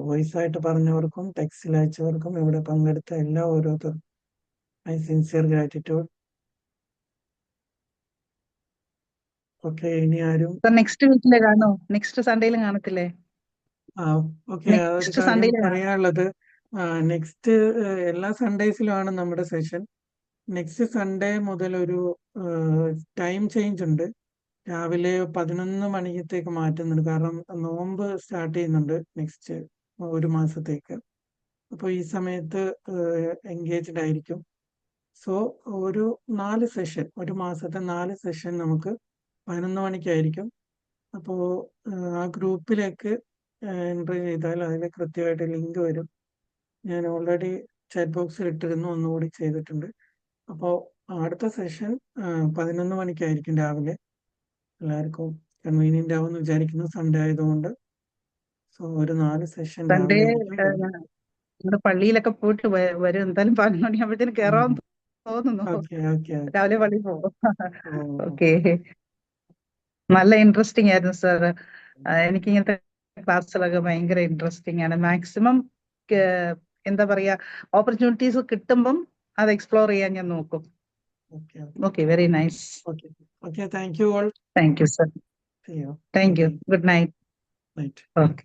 വോയിസ് ആയിട്ട് പറഞ്ഞവർക്കും ടെക്സ്റ്റിൽ അയച്ചവർക്കും ഇവിടെ പങ്കെടുത്ത എല്ലാ ഓരോരുത്തർക്കും മൈ സിൻസിയർ ഗ്രാറ്റിറ്റ്യൂഡ്. ഓക്കെ, ഇനി ആരും നെക്സ്റ്റ് വീക്കിലെ കാണോ? നെക്സ്റ്റ് സൺഡേയിലും കാണത്തില്ലേ? ഓക്കെ, ഒരു നെക്സ്റ്റ് കാര്യം സൺഡേയില് പറയാനുള്ളത്, നെക്സ്റ്റ് എല്ലാ സൺഡേസിലുമാണ് നമ്മുടെ സെഷൻ. നെക്സ്റ്റ് സൺഡേ മുതൽ ഒരു ടൈം ചേഞ്ച് ഉണ്ട്. രാവിലെ 11 മണിക്കത്തേക്ക് മാറ്റുന്നുണ്ട്. കാരണം നോമ്പ് സ്റ്റാർട്ട് ചെയ്യുന്നുണ്ട് നെക്സ്റ്റ് ഒരു മാസത്തേക്ക്. അപ്പോൾ ഈ സമയത്ത് എൻഗേജ്ഡ് ആയിരിക്കും. സോ ഒരു 4 സെഷൻ, ഒരു മാസത്തെ 4 സെഷൻ നമുക്ക് 11 മണിക്കായിരിക്കും. അപ്പോൾ ആ ഗ്രൂപ്പിലേക്ക് എൻട്രി ചെയ്താൽ അതിൽ കൃത്യമായിട്ട് ലിങ്ക് വരും. ഞാൻ ഓൾറെഡി ചാറ്റ് ബോക്സിൽ ഇട്ടിരുന്നു, ഒന്നുകൂടി ചെയ്തിട്ടുണ്ട്. അപ്പോൾ അടുത്ത സെഷൻ 11 മണിക്കായിരിക്കും രാവിലെ. എല്ലാവർക്കും കൺവീനിയന്റ് ആവുമെന്ന് വിചാരിക്കുന്നു, സൺഡേ ആയതുകൊണ്ട്. സോ ഒരു 4 സെഷൻ സൺഡേ രാവിലെ ആയിരിക്കും. നമ്മുടെ പള്ളിയിലൊക്കെ പോയിട്ട് വരും. എന്തായാലും 11 മണിയാകുമ്പോഴത്തേന് കയറാൻ തോന്നുന്നു. ഓക്കെ ഓക്കെ രാവിലെ പള്ളിയിൽ പോകും. ഓക്കെ, നല്ല ഇൻട്രസ്റ്റിംഗ് ആയിരുന്നു സാർ. എനിക്ക് ഇങ്ങനത്തെ ക്ലാസ്സുകളൊക്കെ ഭയങ്കര ഇൻട്രസ്റ്റിംഗ് ആണ്. മാക്സിമം എന്താ പറയാ ഓപ്പർച്യൂണിറ്റീസ് കിട്ടുമ്പം അത് എക്സ്പ്ലോർ ചെയ്യാൻ ഞാൻ നോക്കും. Okay, very nice. Okay, thank you all. Thank you sir. See you. Thank you. Okay. Good night. Night. Okay.